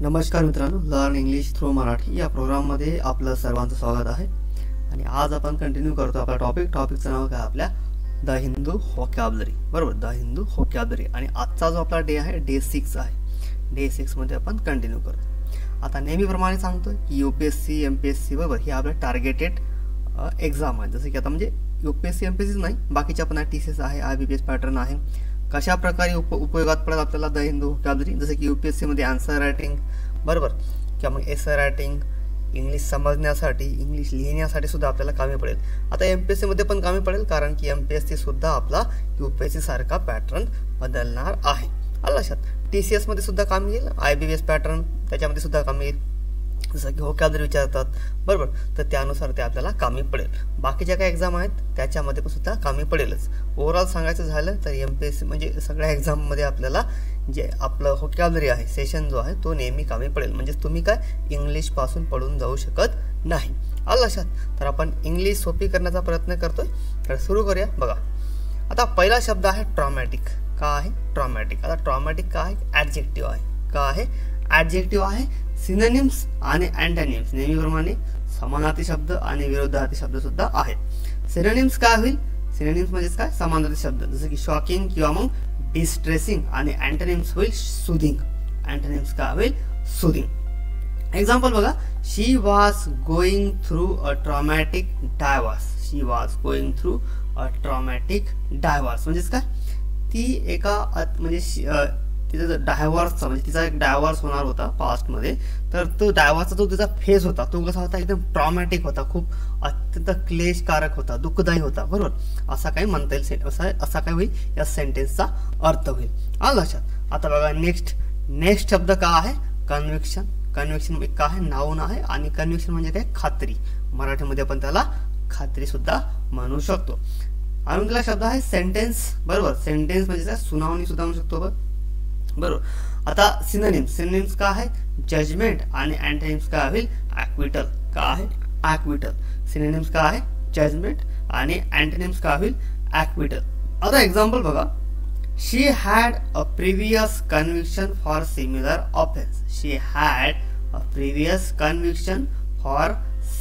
नमस्कार मित्रांनो, learn English through Marathi या प्रोग्राममध्ये आपलं सर्वांचं स्वागत आहे. आणि आज आपण कंटिन्यू करतो आपला टॉपिकचं नाव काय आपल्या द हिंदू व्होकॅब्युलरी. बरोबर, द हिंदू व्होकॅब्युलरी. आणि आजचा जो आपला डे आहे डे 6 आहे. डे 6 मध्ये आपण कंटिन्यू करतो. आता नेहमीप्रमाणे सांगतो की UPSC MPSC बरोबर ही आपलं टार्गेटेड एक्झाम आहे. जसं की आता म्हणजे UPSC MPSC नाही, बाकीच्या पण TCS आहे, IBPS पॅटर्न आहे. कशा प्रकारे उपयोगात पडेल आपल्याला द हिंदू व्होकॅब्युलरी, जसं की UPSC मध्ये आन्सर रायटिंग बरोबर किंवा मग एसे रायटिंग, इंग्लिश समजण्यासाठी, इंग्लिश लिहिण्यासाठी सुद्धा आपल्याला कामी पडेल. आता MPSC मध्ये पण कामी पडेल, कारण की MPSC सुद्धा आपला UPSC सारखा पॅटर्न बदलणार आहे. आलं लक्षात. TCS मध्ये सुद्धा कामी येईल, IBPS पॅटर्न त्याच्यामध्ये सुद्धा कामी येईल. जसं की व्होकॅब्युलरी विचारतात बरोबर, तर त्यानुसार ते आपल्याला कामी पडेल. बाकीच्या काही एक्झाम आहेत त्याच्यामध्ये पण सुद्धा कामी पडेलच. ओव्हरऑल सांगायचं झालं तर MPSC म्हणजे सगळ्या एक्झाममध्ये आपल्याला जे आपलं व्होकॅब्युलरी आहे सेशन जो आहे तो नेहमी कामी पडेल. म्हणजे तुम्ही काय इंग्लिश पासून पडून जाऊ शकत नाही. आलं लक्षात. तर आपण इंग्लिश सोपी करण्याचा प्रयत्न करतोय. तर सुरू करूया. बघा, आता पहिला शब्द आहे ट्रॉमॅटिक. का आहे ट्रॉमॅटिक? आता ट्रॉमॅटिक काय आहे? ॲडजेक्टिव्ह आहे. का आहे? ॲडजेक्टिव्ह आहे. सिनोनिम्स आणि अँटोनिम्स नेहमीप्रमाणे समानार्थी शब्द आणि विरोधार्थी शब्द सुद्धा आहेत. सिनोनिम्स काय होईल? सिनोनिम्स म्हणजेच काय? समानार्थी शब्द, जसं की शॉकिंग किंवा मग डिस्ट्रेसिंग. आणि अँटोनिम्स होईल सुदिंग. अँटोनिम्स काय होईल? सुदिंग. एक्झाम्पल बघा, she was going through a traumatic divorce. She was going through a traumatic divorce म्हणजेच काय? ती एका म्हणजे तिचा डायव्हॉर्सचा म्हणजे तिचा एक डायव्हॉर्स होणार होता पास्टमध्ये. तर तो डायव्हॉर्सचा जो तिचा फेज होता तो कसा होता? एकदम ट्रॉमॅटिक होता, खूप अत्यंत क्लेशकारक होता, दुःखदायी होता बरोबर. असा काही म्हणता येईल, असा काय होईल या सेंटेन्सचा अर्थ होईल. आलं लक्षात. आता बघा नेक्स्ट शब्द का आहे? कन्व्हिक्शन. कन्व्हिक्शन काय आहे? नाऊन आहे. आणि कन्व्हिक्शन म्हणजे काय? खात्री. मराठीमध्ये आपण त्याला खात्री सुद्धा म्हणू शकतो. अजून शब्द आहे सेंटेन्स. बरोबर, सेंटेन्स म्हणजे काय? सुनावणी सुद्धा म्हणू शकतो बरोबर. आता सिनोनिम्स काय आहे? जजमेंट. आणि अँटोनिम्स काय होईल? ॲक्विटल. काय आहे? ॲक्विटल. सिनोनिम्स काय आहे? जजमेंट. आणि अँटोनिम्स काय होईल? ॲक्विटल. आता एक्झाम्पल बघा, she had a previous conviction for similar offence. She had a previous conviction for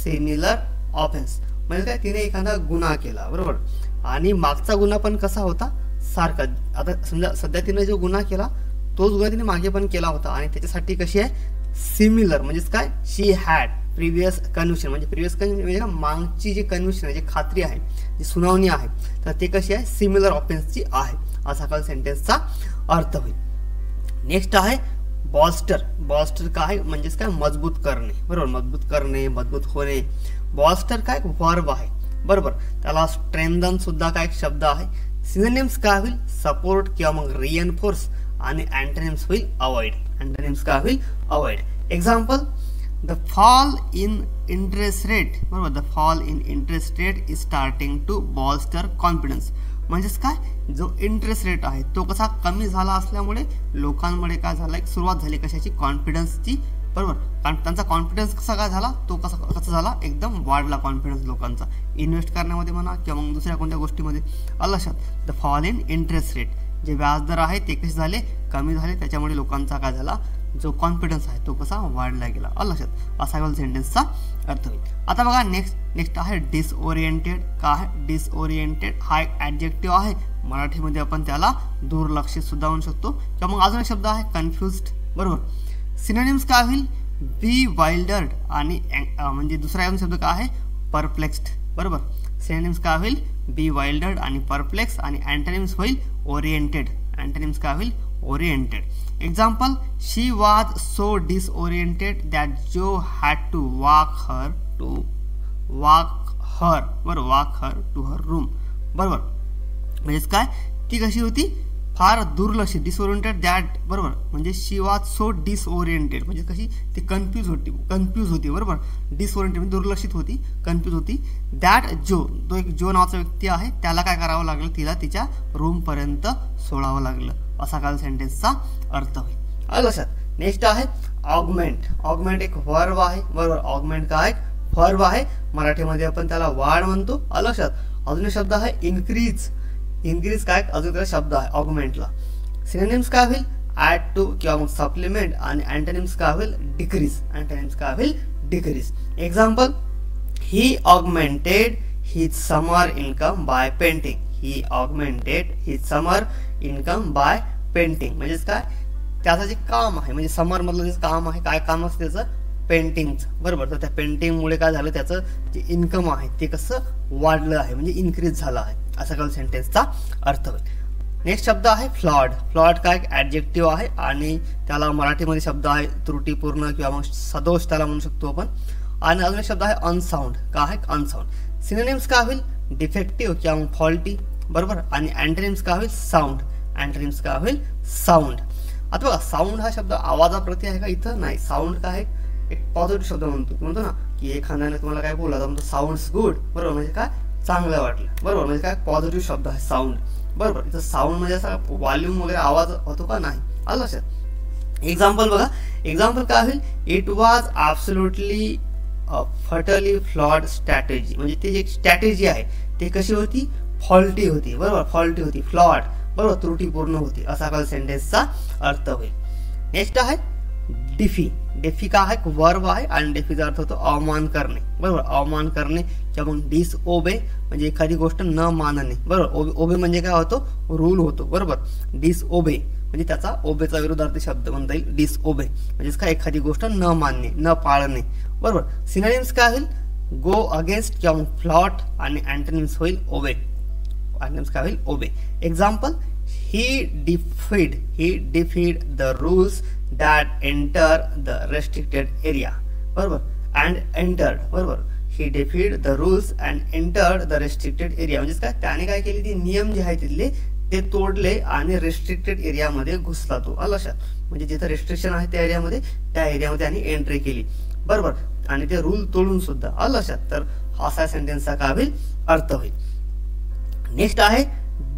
similar offence म्हणजे काय? तिने एखादा गुन्हा केला बरोबर, आणि मागचा गुन्हा पण कसा होता? सारखा. आता समजा सध्या तिने जो गुन्हा केला तोच गुन्हा तिने मागे पण केला होता, आणि त्याच्यासाठी कशी आहे? सिमिलर म्हणजेच काय? शी हॅड प्रिव्हियस कन्व्हिक्शन म्हणजे प्रिव्हियस कन्व्हिक्शन म्हणजे मागची जी कन्व्हिक्शन आहे, जी खात्री आहे, जी सुनावणी आहे, तर ते कशी आहे? सिमिलर ऑफेन्सची आहे. असा काल सेंटेन्सचा अर्थ होईल. नेक्स्ट आहे बॉल्स्टर. बॉल्स्टर काय म्हणजेच काय? मजबूत करणे बरोबर. मजबूत करणे, मजबूत होणे. बॉल्स्टर काय? वर्ब आहे बरोबर. त्याला स्ट्रेंथन सुद्धा काय शब्द आहे. सिनोनिम्स काय होईल? सपोर्ट किंवा मग रिएन्फोर्स. आणि अँटोनिम्स होईल अवॉइड. अँटोनिम्स काय होईल? Avoid. Example, the fall in interest rate बरोबर. The fall in interest rate is starting to bolster confidence म्हणजेच काय? जो इंटरेस्ट रेट आहे तो कसा कमी झाला असल्यामुळे लोकांमध्ये काय झाला? एक सुरुवात झाली कशाची? कॉन्फिडन्सची बरोबर. कारण त्यांचा कॉन्फिडन्स कसा काय झाला? तो कसा झाला? एकदम वाढला कॉन्फिडन्स लोकांचा, इन्व्हेस्ट करण्यामध्ये म्हणा किंवा मग दुसऱ्या कोणत्या गोष्टीमध्ये. आलं लक्षात. The fall in interest rate, जे व्याजदर आहे ते कसे झाले? कमी झाले. त्याच्यामुळे लोकांचा काय झाला? जो कॉन्फिडन्स आहे तो कसा वाढला गेला. आलं लक्षात. असा सेंटेन्सचा अर्थ होईल. आता बघा नेक्स्ट आहे डिसओरिएंटेड. का आहे? डिसओरिएंटेड हा एक ॲडजेक्टिव्ह आहे. मराठीमध्ये आपण त्याला दुर्लक्षित सुद्धा म्हणू शकतो. किंवा मग अजून एक शब्द आहे कन्फ्युज्ड बरोबर. सिनोनिम्स काय होईल? बी वाइल्डर्ड. आणि म्हणजे दुसरा अजून शब्द काय आहे? परप्लेक्स्ड बरोबर. सिनोनिम्स काय होईल? बी वाइल्डर्ड आणि परप्लेक्स. आणि अँटोनिम्स होईल ओरिएंटेड. अँटोनिम्स काय होईल? Oriented. Example, she was so disoriented that जो हॅड टू वॉक हर बरोबर. Walk her to her room बरोबर. म्हणजेच काय? ती कशी होती? फार दुर्लक्षित. डिसओरिएंटेड दॅट बरोबर म्हणजे शी वॉज सो डिसओरिएंटेड म्हणजे कशी? ती कन्फ्यूज होती बरोबर. डिसओरिएंटेड म्हणजे दुर्लक्षित होती, कन्फ्यूज होती. दॅट जो एक जो नावाचा व्यक्ती आहे त्याला काय करावं लागलं? तिला तिच्या रूमपर्यंत सोडावं लागलं. असा काल सेंटेन्सचा अर्थ होईल. आलं लक्षात. नेक्स्ट आहे ऑगमेंट. ऑगमेंट एक वर्ब आहे बरोबर. ऑगमेंट काय? वर्ब आहे. मराठीमध्ये आपण त्याला वाढ म्हणतो. आलं लक्षात. अजून एक शब्द आहे इन्क्रीज. इन्क्रीज काय? अजून शब्द आहे ऑगमेंटला. सिनोनिम्स काय होईल? ऍड टू किंवा मग सप्लिमेंट, आणि अँटोनिम्स काय होईल डिक्रीज, अँटोनिम्स काय होईल decrease. Example, he augmented his summer income by painting. He augmented his summer income by painting. म्हणजेच काय, त्याचं जे काम आहे म्हणजे समर मधलं जे काम आहे, काय काम असतं त्याचं, पेंटिंगचं, बरोबर. तर त्या पेंटिंगमुळे काय झालं, त्याचं जे इन्कम आहे ते कसं वाढलं आहे, म्हणजे इन्क्रीज झालं आहे, असा काल सेंटेन्सचा अर्थ होईल. नेक्स्ट शब्द आहे फ्लॉड. फ्लॉड काय ऍडजेक्टिव्ह आहे आणि त्याला मराठीमध्ये शब्द आहे त्रुटीपूर्ण किंवा मग सदोष त्याला म्हणू शकतो आपण. आणि अजून एक शब्द आहे अनसाउंड. काय आहे अनसाउंड. सिनोनिम्स काय होईल डिफेक्टिव्ह किंवा मग फॉल्टी, बरोबर. आणि अँटोनिम्स काय होईल साऊंड. अँटोनिम्स काय होईल साऊंड. आता बघा, साऊंड हा शब्द आवाजाप्रती आहे का, इथं नाही. साऊंड काय आहे एक पॉझिटिव्ह शब्द म्हणतो ना, की एखाद्याने तुम्हाला काय बोलला तर म्हणतो साऊंड्स गुड, बरोबर. म्हणजे काय चांगलं वाटलं, बरोबर. म्हणजे काय पॉझिटिव्ह शब्द आहे साऊंड, बरोबर. इथं साऊंड म्हणजे असा व्हॉल्यूम वगैरे आवाज होतो का, नाही. आलं लक्षात. एक्झाम्पल बघा, एक्झाम्पल काय होईल, it was absolutely fatally flawed strategy. म्हणजे ती जी स्ट्रॅटेजी आहे ती कशी होती, फॉल्टी होती, बरोबर. फॉल्टी होती, फ्लॉड, बरोबर, त्रुटीपूर्ण होती, असा काल सेंटेन्सचा अर्थ होईल. नेक्स्ट आहे डिफी. डेफी का आहे वर्ब आहे आणि डेफीचा अर्थ होतो अवमान करणे, बरोबर. अवमान करणे किंवा मग डिसओबे म्हणजे एखादी गोष्ट न मानणे, बरोबर. ओबे म्हणजे काय होतो, रूल होतो, बरोबर. डिसओबे म्हणजे त्याचा ओबेचा विरुद्धार्थी शब्द म्हणता येईल डिसओबे, म्हणजेच काय एखादी गोष्ट न मानणे, न पाळणे, बरोबर. सिनोनिम्स काय होईल गो अगेन्स्ट किंवा मग फ्लॉट, आणि अँटोनिम्स होईल ओबे. अँटोनिम्स काय होईल obey. Example, he defied the rules that enter the restricted area, बरोबर. and entered, बरोबर. he defied the rules and entered the restricted area म्हणजे काय, त्याने काय केले, ते नियम जे आहेत तिथले ते तोडले आणि रेस्ट्रिक्टेड एरियामध्ये घुसला तो. लक्षात. म्हणजे जिथे रेस्ट्रिक्शन आहे त्या एरियामध्ये त्याने एंट्री केली, बरोबर. आणि ते रूल तोडून सुद्धा. लक्षात. तर असा सेंटेन्सचा काय होईल अर्थ होईल. नेक्स्ट आहे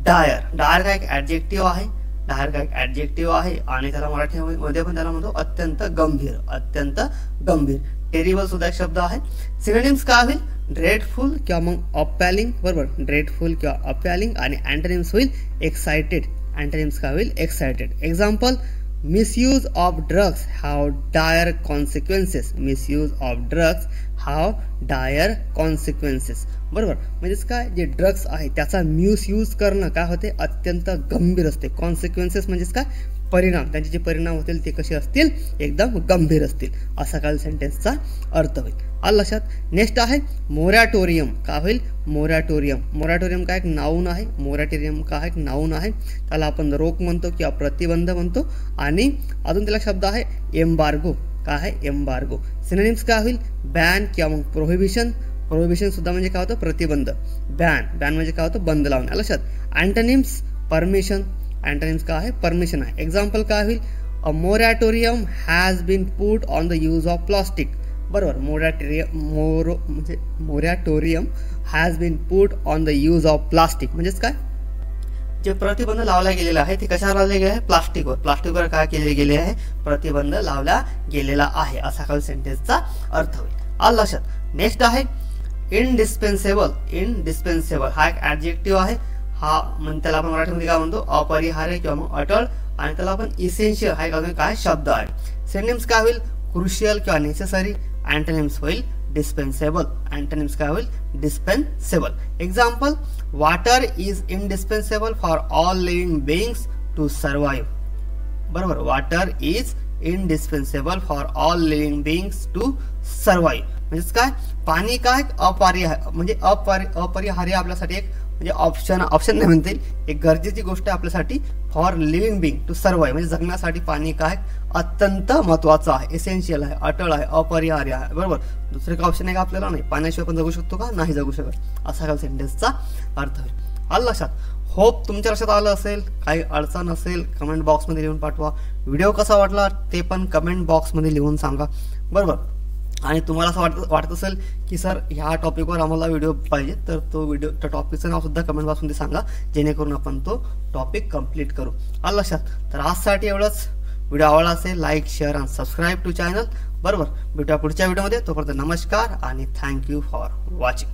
डायर. डायर काय ऍडजेक्टिव्ह आहे. डायर काय ऍडजेक्टिव्ह आहे आणि त्याला मराठीमध्ये पण त्याला म्हणतो अत्यंत गंभीर, अत्यंत गंभीर. टेरिबल सुद्धा एक शब्द आहे. सिनोनिम्स काय होईल ड्रेडफुल किंवा मग अपॅलिंग, बरोबर. ड्रेडफुल किंवा अपॅलिंग. आणि अँटोनिम्स होईल एक्साइटेड. अँटोनिम्स काय होईल excited. Example, misuse of drugs have dire consequences. Misuse of drugs have dire consequences, बरोबर. म्हणजेच काय, जे ड्रग्स आहे त्याचा मिसयूज करणं काय होते अत्यंत गंभीर असते. कॉन्सिक्वेन्सेस म्हणजेच काय, परिणाम. त्यांचे जे परिणाम होतील ते कसे असतील, एकदम गंभीर असतील, असा काल सेंटेन्सचा अर्थ होईल. आलं लक्षात. नेक्स्ट आहे मोरॅटोरियम. काय होईल मोरॅटोरियम. मोरॅटोरियम काय एक नाऊन आहे. मोरॅटोरियम काय एक नाऊन आहे. त्याला आपण रोख म्हणतो किंवा प्रतिबंध म्हणतो. आणि अजून त्याला शब्द आहे एम्बार्गो. काय आहे एम्बार्गो. सिनोनिम्स काय होईल बॅन किंवा मग प्रोहिबिशन. प्रोहिबिशन सुद्धा म्हणजे काय होतं प्रतिबंध. बॅन, बॅन म्हणजे काय होतं बंद लावणे. लक्षात. Antonyms permission. अँटोनिम्स काय आहे परमिशन आहे. एक्झाम्पल काय होईल a moratorium has been put on the use of plastic, बरोबर. Moratorium has been put on the use of plastic म्हणजेच काय, जे प्रतिबंध लावला गेलेला आहे ते कशावर लावले गेले आहे प्लास्टिकवर. प्लास्टिकवर काय केले गेले आहे प्रतिबंध लावला गेलेला आहे, असा काल सेंटेन्सचा अर्थ होईल. आलं लक्षात. नेक्स्ट आहे इनडिस्पेन्सेबल. इनडिस्पेन्सेबल हा एक ऍडजेक्टिव्ह आहे. हा म्हणजे त्याला आपण मराठीमध्ये काय म्हणतो अपरिहार्य किंवा मग अटळ. आणि त्याला आपण इसेन्शियल हा एक काय शब्द आहे. सिनोनिम्स काय होईल क्रुशियल किंवा नेसेसरी. अँटोनिम्स होईल डिस्पेन्सेबल. अँटोनिम्स काय होईल dispensable. Example, water is indispensable for all living beings to survive, बरोबर. Water is indispensable for all living beings to survive म्हणजेच काय, पाणी काय अपरिहार्य म्हणजे अपरिहार्य आपल्यासाठी एक म्हणजे ऑप्शन नाही म्हणता येईल, एक गरजेची गोष्ट आहे आपल्यासाठी. For living being to survive म्हणजे जगण्यासाठी पाणी काय अत्यंत महत्वाचं आहे, एसेन्शियल आहे, अटळ आहे, अपरिहार्य आहे, बरोबर. दुसरं काय ऑप्शन आहे का आपल्याला नाही. पाण्याशिवाय आपण जगू शकतो का नाही जगू शकत, असा काल सेंटेन्सचा अर्थ होईल. आलं लक्षात. होप तुमच्या लक्षात आलं असेल. काही अडचण असेल कमेंट बॉक्समध्ये लिहून पाठवा. व्हिडिओ कसा वाटला ते पण कमेंट बॉक्समध्ये लिहून सांगा, बरोबर. आणि तुम्हाला असं वाटत असेल की सर ह्या टॉपिकवर आम्हाला व्हिडिओ पाहिजे तर तो व्हिडिओ त्या टॉपिकचं नाव सुद्धा कमेंट बॉक्समध्ये सांगा, जेणेकरून आपण तो टॉपिक कंप्लीट करू. आलं लक्षात. तर आजसाठी एवढंच. व्हिडिओ आवडला असेल लाईक शेअर आणि सबस्क्राईब टू चॅनल, बरोबर. भेटूया पुढच्या व्हिडिओमध्ये. तोपर्यंत नमस्कार आणि थँक्यू फॉर वॉचिंग.